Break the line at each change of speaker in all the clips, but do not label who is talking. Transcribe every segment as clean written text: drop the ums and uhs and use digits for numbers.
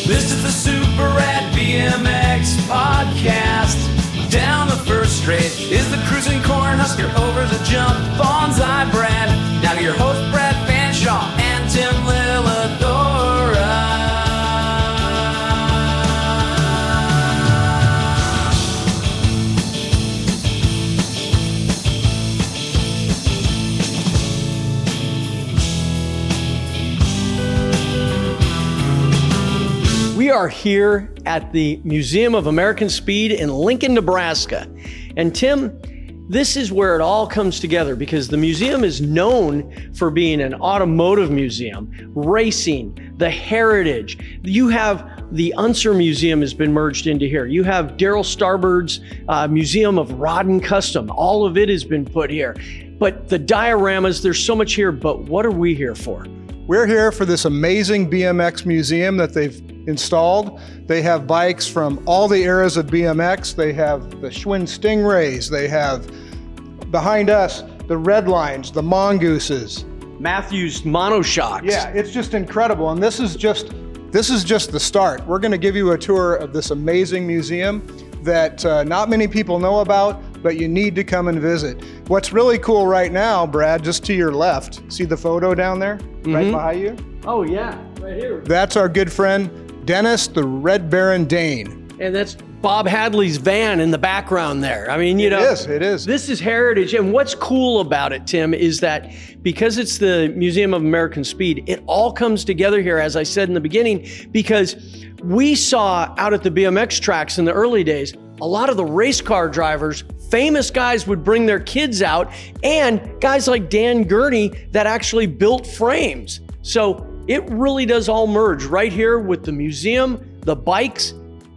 This is the Super Rad BMX Podcast. Down the first straight is the cruising Cornhusker over the jump bonsai Brad. Now your host Brad Fanshaw and Tim Lillethorup.
We are here at the Museum of American Speed in Lincoln, Nebraska. And Tim, this is where it all comes together because the museum is known for being an automotive museum, racing, the heritage. You have the Unser Museum has been merged into here. You have Daryl Starbird's Museum of Rod and Custom. All of it has been put here. But the dioramas, there's so much here, but what are we here for?
We're here for this amazing BMX museum that they've installed. They have bikes from all the eras of BMX. They have the Schwinn Stingrays. They have, behind us, the Redlines, the Mongooses.
Matthews monoshocks.
Yeah, it's just incredible. And this is just the start. We're gonna give you a tour of this amazing museum that not many people know about, but you need to come and visit. What's really cool right now, Brad, just to your left, see the photo down there, right behind you?
Oh yeah, right here.
That's our good friend, Dennis the Red Baron Dane.
And that's Bob Hadley's van in the background there. I mean, it is. This is heritage. And what's cool about it, Tim, is that because it's the Museum of American Speed, it all comes together here, as I said in the beginning, because we saw out at the BMX tracks in the early days, a lot of the race car drivers, famous guys would bring their kids out, and guys like Dan Gurney that actually built frames. So it really does all merge right here with the museum, the bikes,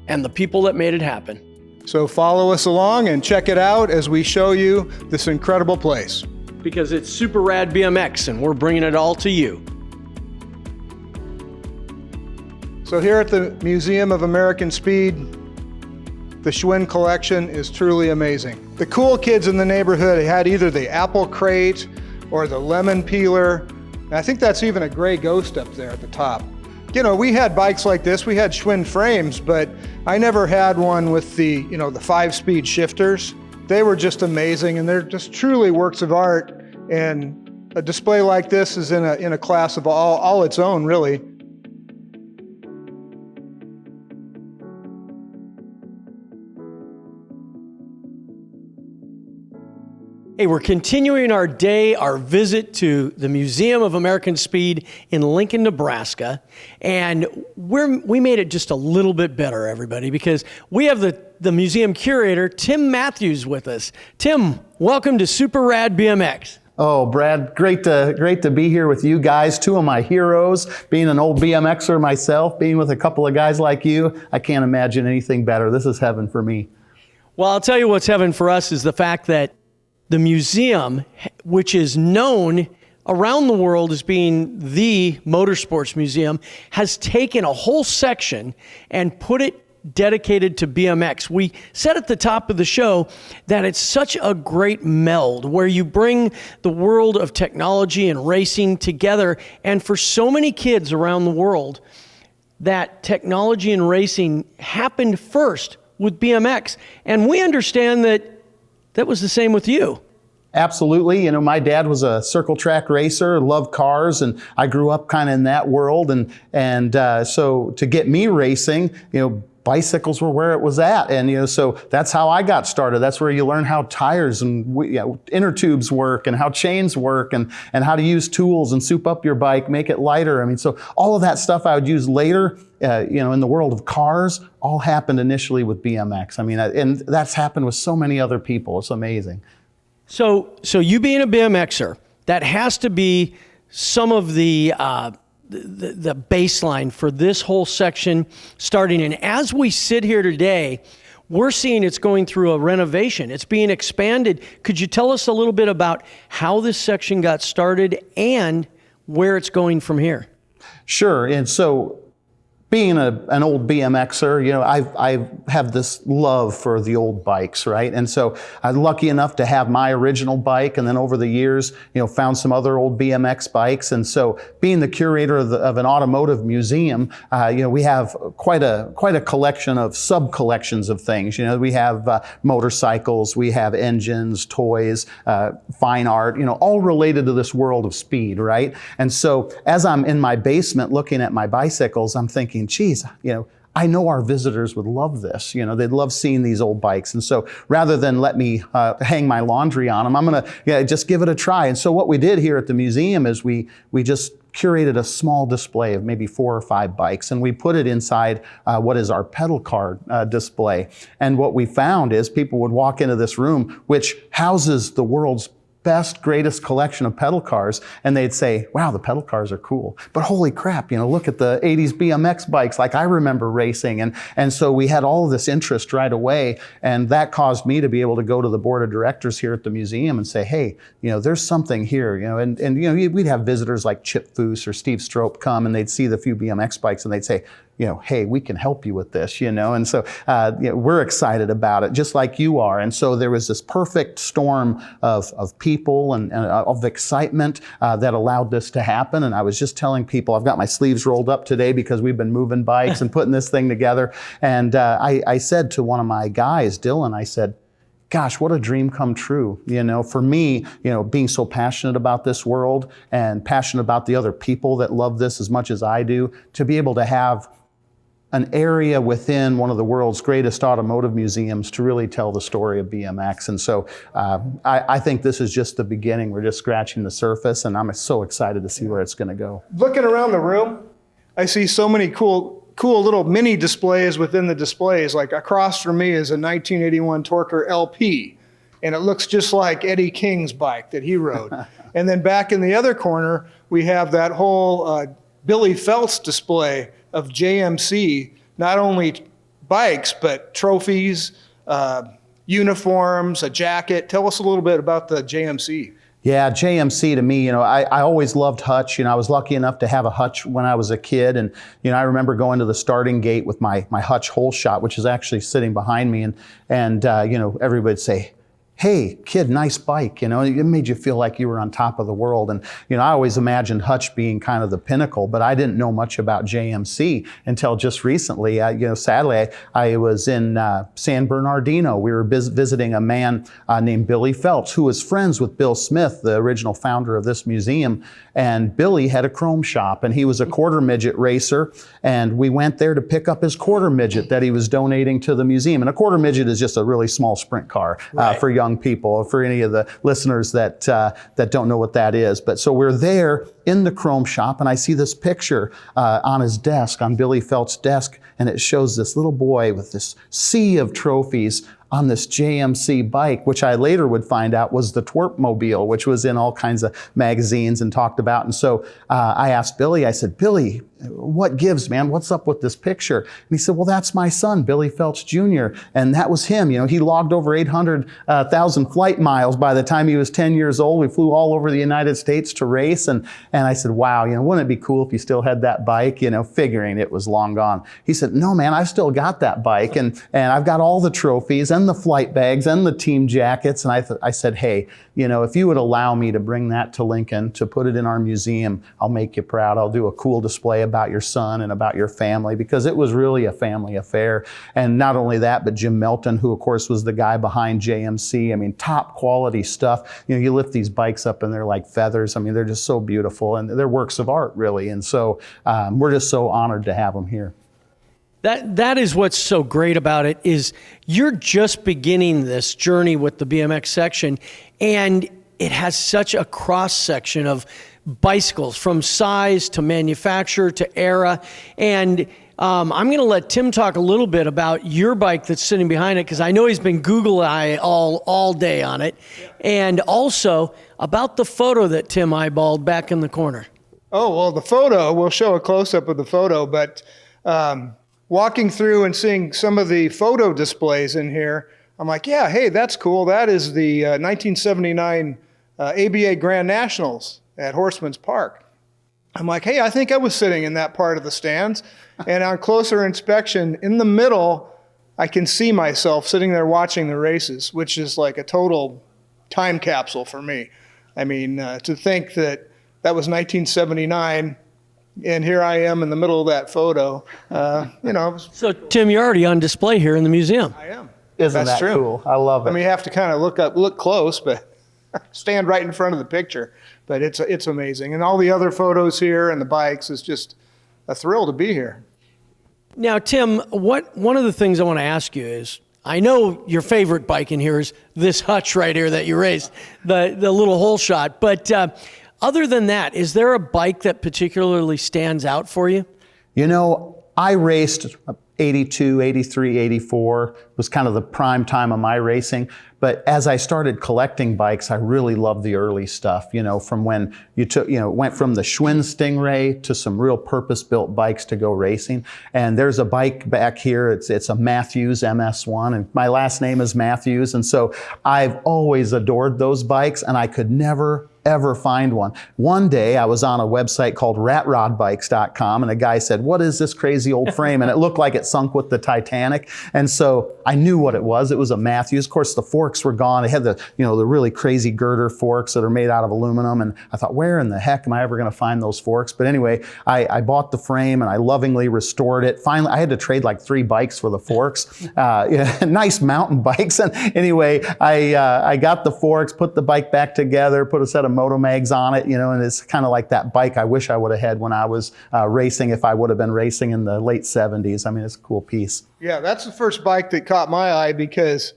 and the people that made it happen.
So follow us along and check it out as we show you this incredible place.
Because it's Super Rad BMX and we're bringing it all to you.
So here at the Museum of American Speed, the Schwinn collection is truly amazing. The cool kids in the neighborhood had either the apple crate or the lemon peeler. And I think that's even a gray ghost up there at the top. You know, we had bikes like this, we had Schwinn frames, but I never had one with the 5-speed shifters. They were just amazing, and they're just truly works of art. And a display like this is in a class of all its own, really.
Hey, we're continuing our visit to the Museum of American Speed in Lincoln, Nebraska. And we made it just a little bit better, everybody, because we have the Museum Curator, Tim Matthews, with us. Tim, welcome to Super Rad BMX.
Oh, Brad, great to be here with you guys, two of my heroes. Being an old BMXer myself, being with a couple of guys like you, I can't imagine anything better. This is heaven for me.
Well, I'll tell you what's heaven for us is the fact that the museum, which is known around the world as being the motorsports museum, has taken a whole section and put it dedicated to BMX. We said at the top of the show that it's such a great meld where you bring the world of technology and racing together. And for so many kids around the world, that technology and racing happened first with BMX. And we understand that was the same with you.
Absolutely. My dad was a circle track racer, loved cars, and I grew up kind of in that world. And so to get me racing, bicycles were where it was at. And, so that's how I got started. That's where you learn how tires and inner tubes work and how chains work and how to use tools and soup up your bike, make it lighter. So all of that stuff I would use later, in the world of cars, all happened initially with BMX. And that's happened with so many other people. It's amazing.
So you being a BMXer, that has to be some of the baseline for this whole section starting. And as we sit here today, we're seeing it's going through a renovation. It's being expanded. Could you tell us a little bit about how this section got started and where it's going from here?
Sure. And so being an old BMXer, you know, I have this love for the old bikes, right? And so I'm lucky enough to have my original bike, and then over the years, you know, found some other old BMX bikes. And so being the curator of an automotive museum, you know, we have quite a collection of sub-collections of things. You know, we have motorcycles, we have engines, toys, fine art, you know, all related to this world of speed, right? And so as I'm in my basement looking at my bicycles, I'm thinking, geez, you know, I know our visitors would love this. You know, they'd love seeing these old bikes. And so rather than let me hang my laundry on them, I'm going to just give it a try. And so what we did here at the museum is we just curated a small display of maybe 4 or 5 bikes, and we put it inside what is our pedal car display. And what we found is people would walk into this room, which houses the world's best, greatest collection of pedal cars, and they'd say, wow, the pedal cars are cool, but holy crap, you know, look at the 80s BMX bikes like I remember racing. And so we had all of this interest right away, and that caused me to be able to go to the board of directors here at the museum and say, hey, you know, there's something here, you know, and you know, we'd have visitors like Chip Foose or Steve Strope come, and they'd see the few BMX bikes and they'd say, you know, hey, we can help you with this, you know, and so you know, we're excited about it, just like you are. And so there was this perfect storm of people and of excitement that allowed this to happen. And I was just telling people, I've got my sleeves rolled up today because we've been moving bikes and putting this thing together. And I said to one of my guys, Dylan, I said, gosh, what a dream come true. You know, for me, you know, being so passionate about this world and passionate about the other people that love this as much as I do, to be able to have an area within one of the world's greatest automotive museums to really tell the story of BMX. And so I think this is just the beginning. We're just scratching the surface, and I'm so excited to see where it's going to go.
Looking around the room, I see so many cool little mini displays within the displays. Like across from me is a 1981 Torker LP, and it looks just like Eddie King's bike that he rode. And then back in the other corner, we have that whole Billy Felts display of JMC, not only bikes, but trophies, uniforms, a jacket. Tell us a little bit about the JMC.
Yeah, JMC to me, you know, I always loved Hutch. You know, I was lucky enough to have a Hutch when I was a kid. And, you know, I remember going to the starting gate with my Hutch Holeshot, which is actually sitting behind me. And you know, everybody would say, hey, kid, nice bike, you know, it made you feel like you were on top of the world. And, you know, I always imagined Hutch being kind of the pinnacle, but I didn't know much about JMC until just recently. You know, sadly, I was in San Bernardino. We were visiting a man named Billy Felts, who was friends with Bill Smith, the original founder of this museum. And Billy had a chrome shop, and he was a quarter midget racer. And we went there to pick up his quarter midget that he was donating to the museum. And a quarter midget is just a really small sprint car for young people, for any of the listeners that don't know what that is. But so we're there in the chrome shop, and I see this picture on his desk, on Billy Felts' desk, and it shows this little boy with this sea of trophies on this JMC bike, which I later would find out was the TwerpMobile, which was in all kinds of magazines and talked about. And so I asked Billy, I said, Billy, what gives, man? What's up with this picture? And he said, well, that's my son, Billy Felts Jr. And that was him. You know, he logged over 800,000 flight miles by the time he was 10 years old. We flew all over the United States to race. And I said, wow, you know, wouldn't it be cool if you still had that bike? You know, figuring it was long gone. He said, no, man, I've still got that bike. And I've got all the trophies and the flight bags and the team jackets. And I said, hey, you know, if you would allow me to bring that to Lincoln, to put it in our museum, I'll make you proud. I'll do a cool display about your son and about your family, because it was really a family affair. And not only that, but Jim Melton, who of course was the guy behind JMC. I mean, top quality stuff. You know, you lift these bikes up and they're like feathers. I mean, they're just so beautiful, and they're works of art, really. And so we're just so honored to have them here.
That is what's so great about it, is you're just beginning this journey with the BMX section, and it has such a cross section of bicycles, from size to manufacturer to era. And I'm going to let Tim talk a little bit about your bike that's sitting behind it, because I know he's been Google eye all day on it, and also about the photo that Tim eyeballed back in the corner.
Oh, well, the photo, we'll show a close-up of the photo, but walking through and seeing some of the photo displays in here, I'm like, yeah, hey, that's cool. That is the 1979 ABA Grand Nationals at Horseman's Park. I'm like, hey, I think I was sitting in that part of the stands. And on closer inspection, in the middle, I can see myself sitting there watching the races, which is like a total time capsule for me. I mean, to think that was 1979, and here I am in the middle of that photo.
So, Tim, you're already on display here in the museum.
I am.
Isn't
That's
that
true.
cool? I love it.
I mean, you have to kind of look close, but stand right in front of the picture. But it's amazing. And all the other photos here and the bikes is just a thrill to be here.
Now, Tim, one of the things I want to ask you is, I know your favorite bike in here is this Hutch right here that you raced, the Lil Holeshot. But other than that, is there a bike that particularly stands out for you?
You know, I raced 82, 83, 84 was kind of the prime time of my racing. But as I started collecting bikes, I really loved the early stuff, from when went from the Schwinn Stingray to some real purpose-built bikes to go racing. And there's a bike back here, it's a Matthews MS1, and my last name is Matthews. And so I've always adored those bikes, and I could never ever find one. One day I was on a website called ratrodbikes.com, and a guy said, "What is this crazy old frame?" And it looked like it sunk with the Titanic. And so I knew what it was. It was a Matthews. Of course, the forks were gone. It had the really crazy girder forks that are made out of aluminum. And I thought, where in the heck am I ever going to find those forks? But anyway, I bought the frame and I lovingly restored it. Finally, I had to trade like 3 bikes for the forks. Nice mountain bikes. And anyway, I got the forks, put the bike back together, put a set of moto mags on it, and it's kind of like that bike I wish I would have had when I was racing, if I would have been racing in the late 70s. I mean, it's a cool piece.
Yeah, that's the first bike that caught my eye, because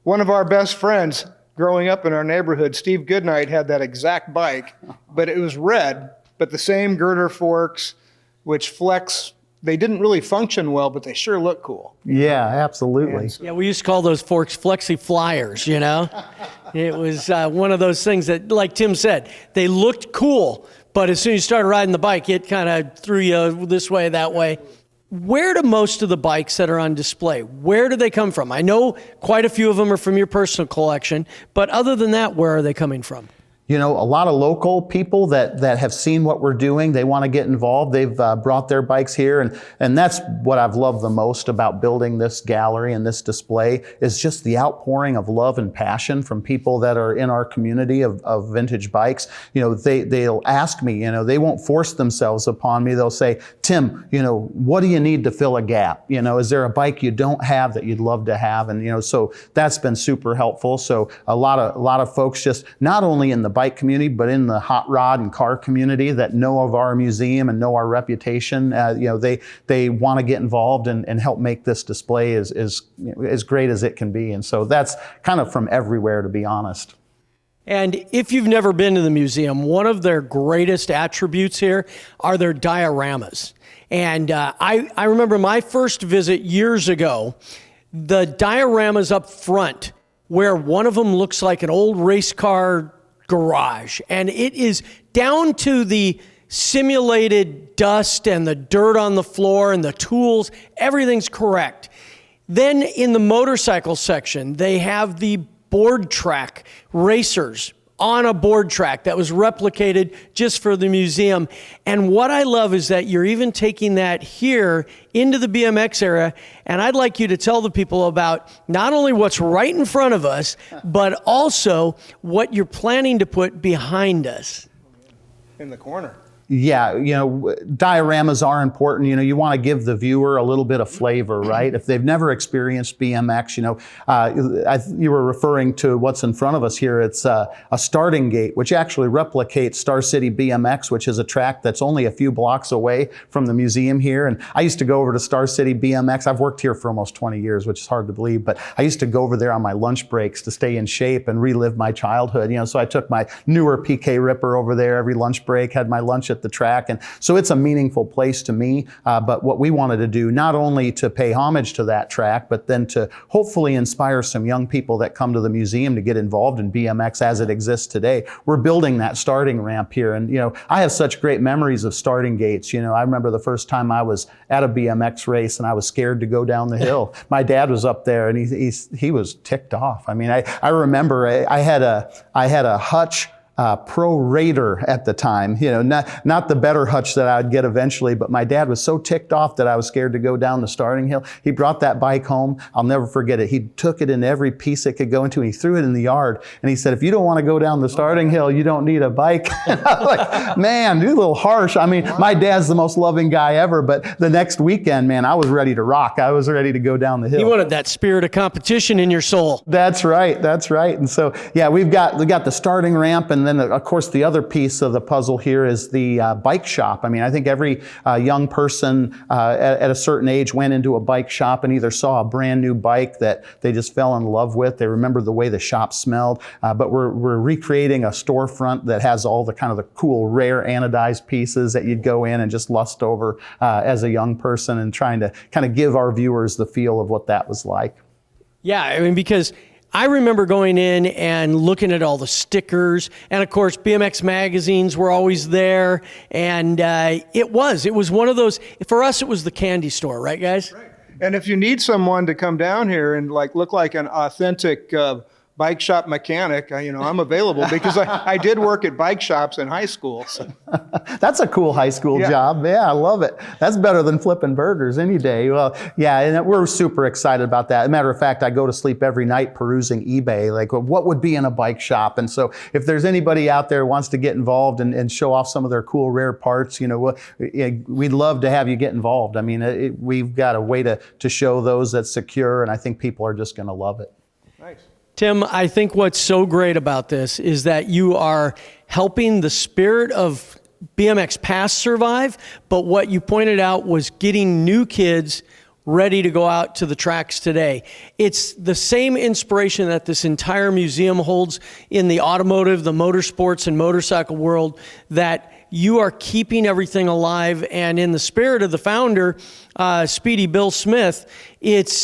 one of our best friends growing up in our neighborhood, Steve Goodnight, had that exact bike, but it was red, but the same girder forks, which flex. They didn't really function well, but they sure look cool.
Yeah, absolutely.
Yeah, we used to call those forks Flexi Flyers, It was one of those things that, like Tim said, they looked cool, but as soon as you started riding the bike, it kind of threw you this way, that way. Where do most of the bikes that are on display, where do they come from? I know quite a few of them are from your personal collection, but other than that, where are they coming from?
A lot of local people that have seen what we're doing, they want to get involved. They've brought their bikes here, and that's what I've loved the most about building this gallery and this display, is just the outpouring of love and passion from people that are in our community of vintage bikes. They'll ask me, they won't force themselves upon me. They'll say, "Tim, what do you need to fill a gap? Is there a bike you don't have that you'd love to have?" And so that's been super helpful. So a lot of folks, just not only in the bike community, but in the hot rod and car community, that know of our museum and know our reputation, they want to get involved and help make this display as great as it can be. And so that's kind of from everywhere, to be honest.
And if you've never been to the museum, one of their greatest attributes here are their dioramas. And I remember my first visit years ago, the dioramas up front, where one of them looks like an old race car garage, and it is down to the simulated dust and the dirt on the floor and the tools, everything's correct. Then in the motorcycle section, they have the board track racers on a board track that was replicated just for the museum. And what I love is that you're even taking that here into the BMX area. And I'd like you to tell the people about not only what's right in front of us, but also what you're planning to put behind us.
In the corner.
Yeah, dioramas are important. You want to give the viewer a little bit of flavor, right? If they've never experienced BMX, you were referring to what's in front of us here. It's a starting gate, which actually replicates Star City BMX, which is a track that's only a few blocks away from the museum here. And I used to go over to Star City BMX. I've worked here for almost 20 years, which is hard to believe, but I used to go over there on my lunch breaks to stay in shape and relive my childhood. So I took my newer PK Ripper over there every lunch break, had my lunch at the track. And so it's a meaningful place to me. But what we wanted to do, not only to pay homage to that track, but then to hopefully inspire some young people that come to the museum to get involved in BMX as it exists today. We're building that starting ramp here. And, I have such great memories of starting gates. I remember the first time I was at a BMX race and I was scared to go down the hill. My dad was up there and he was ticked off. I mean, I remember I had a Hutch Pro Raider at the time, not the better Hutch that I'd get eventually, but my dad was so ticked off that I was scared to go down the starting hill. He brought that bike home. I'll never forget it. He took it in every piece it could go into, and he threw it in the yard. And he said, if you don't want to go down the starting hill, you don't need a bike. And I was like, man, you're a little harsh. I mean, my dad's the most loving guy ever, but the next weekend, man, I was ready to rock. I was ready to go down the hill.
You wanted that spirit of competition in your soul.
That's right. And so, yeah, we got the starting ramp, and then, of course, the other piece of the puzzle here is the bike shop. I mean, I think every young person at a certain age went into a bike shop and either saw a brand new bike that they just fell in love with. They remember the way the shop smelled. But we're recreating a storefront that has all the kind of the cool, rare anodized pieces that you'd go in and just lust over as a young person, and trying to kind of give our viewers the feel of what that was like.
Yeah, I mean, because I remember going in and looking at all the stickers, and of course BMX magazines were always there, and it was one of those, for us it was the candy store, right guys? Right.
And if you need someone to come down here and look like an authentic bike shop mechanic, I'm available, because I did work at bike shops in high school. So.
That's a cool high school job. Yeah, I love it. That's better than flipping burgers any day. Well, yeah, and we're super excited about that. As a matter of fact, I go to sleep every night perusing eBay, like what would be in a bike shop. And so if there's anybody out there who wants to get involved and show off some of their cool, rare parts, we'd love to have you get involved. I mean, we've got a way to show those that's secure, and I think people are just going to love it.
Nice.
Tim, I think what's so great about this is that you are helping the spirit of BMX past survive, but what you pointed out was getting new kids ready to go out to the tracks today. It's the same inspiration that this entire museum holds in the automotive, the motorsports, and motorcycle world, that you are keeping everything alive. And in the spirit of the founder, Speedy Bill Smith, it's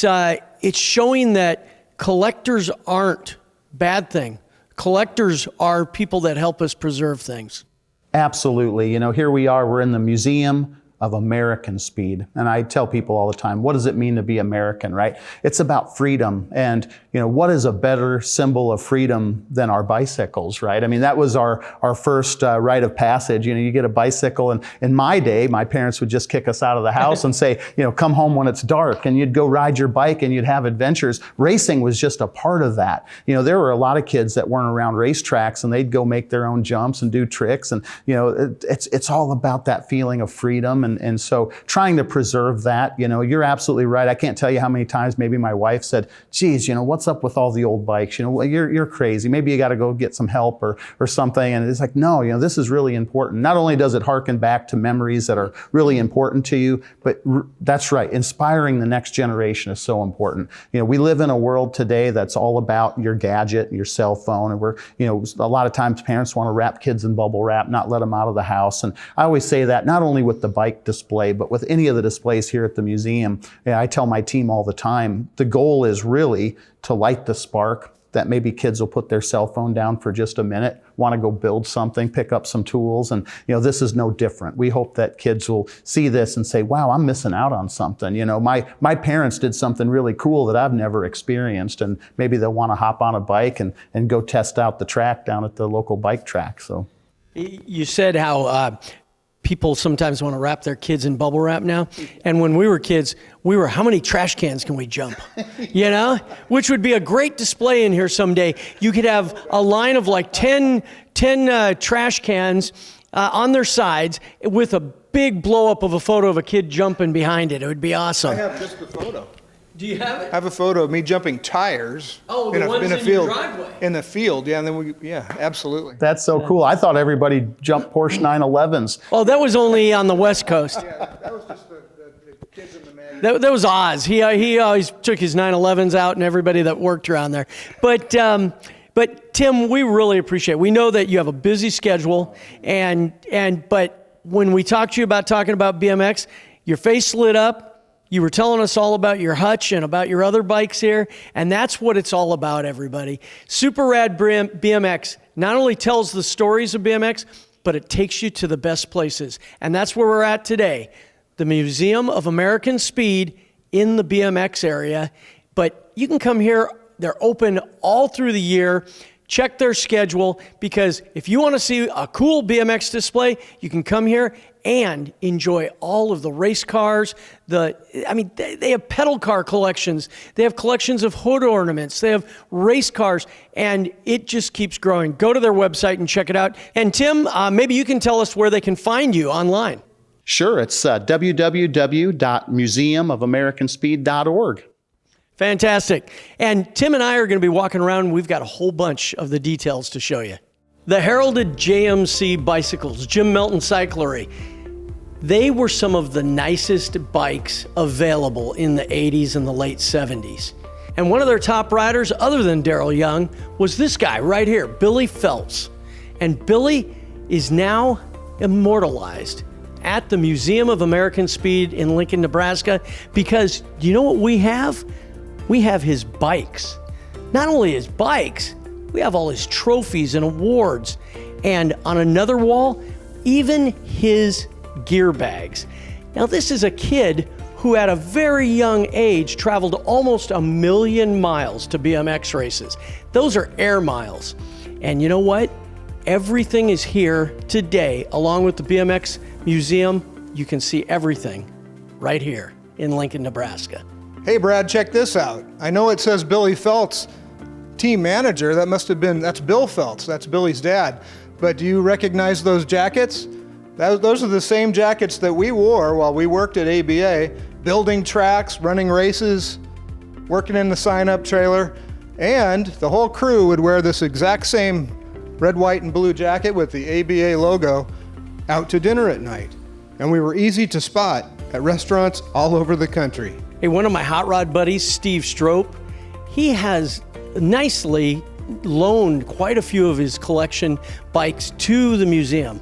showing that collectors aren't bad thing. Collectors are people that help us preserve things.
Absolutely. Here we are, we're in the Museum of American Speed. And I tell people all the time, what does it mean to be American, right? It's about freedom. And, what is a better symbol of freedom than our bicycles, right? I mean, that was our first rite of passage. You get a bicycle, and in my day, my parents would just kick us out of the house and say, come home when it's dark, and you'd go ride your bike and you'd have adventures. Racing was just a part of that. There were a lot of kids that weren't around racetracks, and they'd go make their own jumps and do tricks. And, it's all about that feeling of freedom. And so trying to preserve that, you're absolutely right. I can't tell you how many times maybe my wife said, geez, what's up with all the old bikes? You're crazy. Maybe you got to go get some help or something. And it's like, no, this is really important. Not only does it harken back to memories that are really important to you, but that's right. Inspiring the next generation is so important. We live in a world today that's all about your gadget, your cell phone. And we're, a lot of times parents want to wrap kids in bubble wrap, not let them out of the house. And I always say that not only with the bike display, but with any of the displays here at the museum. I tell my team all the time, the goal is really to light the spark that maybe kids will put their cell phone down for just a minute, want to go build something, pick up some tools. And, this is no different. We hope that kids will see this and say, wow, I'm missing out on something. My parents did something really cool that I've never experienced. And maybe they'll want to hop on a bike and go test out the track down at the local bike track. So
you said how people sometimes want to wrap their kids in bubble wrap now. And when we were kids, how many trash cans can we jump? Which would be a great display in here someday. You could have a line of 10 trash cans on their sides with a big blow up of a photo of a kid jumping behind it. It would be awesome.
I have just the photo.
Do you have it?
I have a photo of me jumping tires.
Oh, the ones in your driveway.
In the field, yeah. And then absolutely.
That's so cool. I thought everybody jumped Porsche 911s.
Oh, that was only on the West Coast.
Yeah, that was just the kids in the magazine.
That was Oz. He always took his 911s out and everybody that worked around there. But Tim, we really appreciate it. We know that you have a busy schedule, but when we talked to you about talking about BMX, your face lit up. You were telling us all about your Hutch and about your other bikes here, and that's what it's all about, everybody. Super Rad BMX not only tells the stories of BMX, but it takes you to the best places. And that's where we're at today, the Museum of American Speed in the BMX area. But you can come here. They're open all through the year. Check their schedule, because if you want to see a cool BMX display, you can come here and enjoy all of the race cars. They have pedal car collections. They have collections of hood ornaments. They have race cars, and it just keeps growing. Go to their website and check it out. And Tim, maybe you can tell us where they can find you online.
Sure, it's www.museumofamericanspeed.org.
Fantastic. And Tim and I are going to be walking around. We've got a whole bunch of the details to show you. The heralded JMC bicycles, Jim Melton Cyclery, they were some of the nicest bikes available in the 80s and the late 70s. And one of their top riders, other than Daryl Young, was this guy right here, Billy Felts. And Billy is now immortalized at the Museum of American Speed in Lincoln, Nebraska, because you know what we have? We have his bikes. Not only his bikes, we have all his trophies and awards. And on another wall, even his gear bags. Now, this is a kid who at a very young age traveled almost 1 million miles to BMX races. Those are air miles. And you know what? Everything is here today, along with the BMX Museum. You can see everything right here in Lincoln, Nebraska.
Hey Brad, check this out. I know it says Billy Felts, team manager. That's Bill Felts. That's Billy's dad. But do you recognize those jackets? Those are the same jackets that we wore while we worked at ABA, building tracks, running races, working in the sign-up trailer. And the whole crew would wear this exact same red, white, and blue jacket with the ABA logo out to dinner at night. And we were easy to spot at restaurants all over the country.
Hey, one of my hot rod buddies, Steve Strope, he has nicely loaned quite a few of his collection bikes to the museum.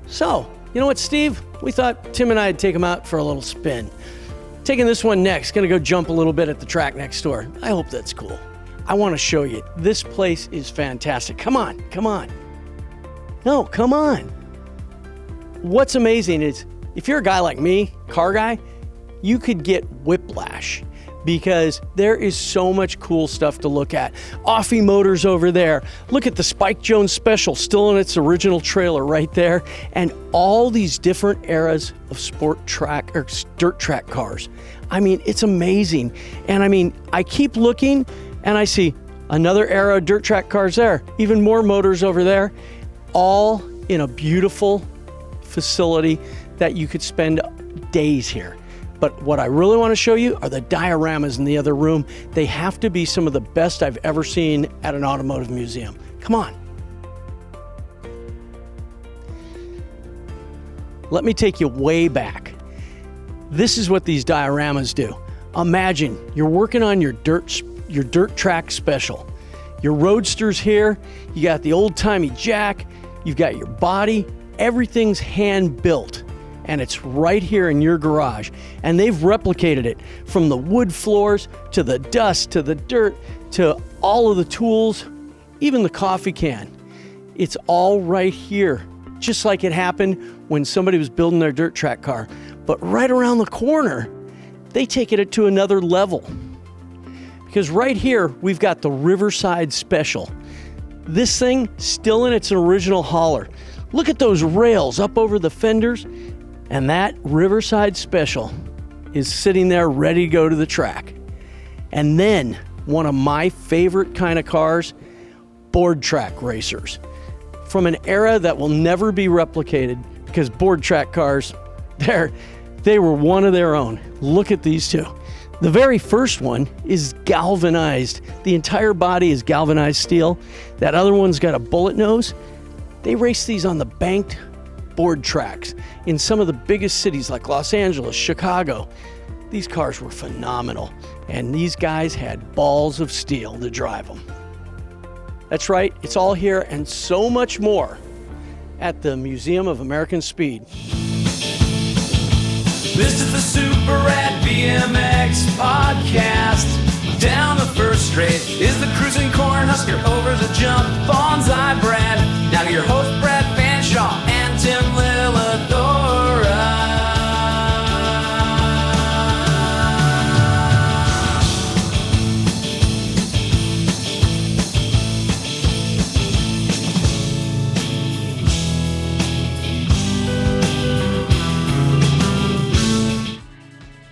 So, you know what, Steve? We thought Tim and I'd take him out for a little spin. Taking this one next, gonna go jump a little bit at the track next door. I hope that's cool. I wanna show you. This place is fantastic. Come on, come on. No, come on. What's amazing is, if you're a guy like me, car guy, you could get whiplash because there is so much cool stuff to look at. Offie Motors over there. Look at the Spike Jones Special still in its original trailer right there. And all these different eras of sport track or dirt track cars. I mean, it's amazing. And I mean, I keep looking and I see another era of dirt track cars there. Even more motors over there. All in a beautiful facility that you could spend days here. But what I really want to show you are the dioramas in the other room. They have to be some of the best I've ever seen at an automotive museum. Come on. Let me take you way back. This is what these dioramas do. Imagine you're working on your dirt track special. Your roadster's here, you got the old-timey jack, you've got your body, everything's hand-built. And it's right here in your garage. And they've replicated it from the wood floors to the dust to the dirt to all of the tools, even the coffee can. It's all right here, just like it happened when somebody was building their dirt track car. But right around the corner, they take it to another level. Because right here, we've got the Riverside Special. This thing still in its original hauler. Look at those rails up over the fenders. And that Riverside Special is sitting there ready to go to the track. And then one of my favorite kind of cars, board track racers. From an era that will never be replicated because board track cars, they were one of their own. Look at these two. The very first one is galvanized. The entire body is galvanized steel. That other one's got a bullet nose. They race these on the banked board tracks in some of the biggest cities like Los Angeles, Chicago. These cars were phenomenal, and these guys had balls of steel to drive them. That's right, it's all here and so much more at the Museum of American Speed.
This is the Super Rad BMX Podcast. Down the first straight is the cruising Cornhusker over the jump. Bonsai Brad. Now your host Brad Fanshaw and Tim Lillethorup.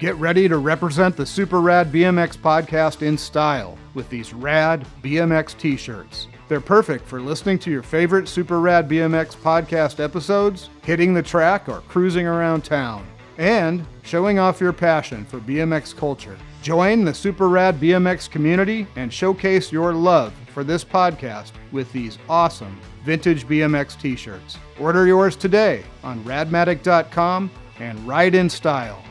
Get ready to represent the Super Rad BMX Podcast in style with these rad BMX t-shirts. They're perfect for listening to your favorite Super Rad BMX Podcast episodes, hitting the track, or cruising around town, and showing off your passion for BMX culture. Join the Super Rad BMX community and showcase your love for this podcast with these awesome vintage BMX t-shirts. Order yours today on radmatic.com and ride in style.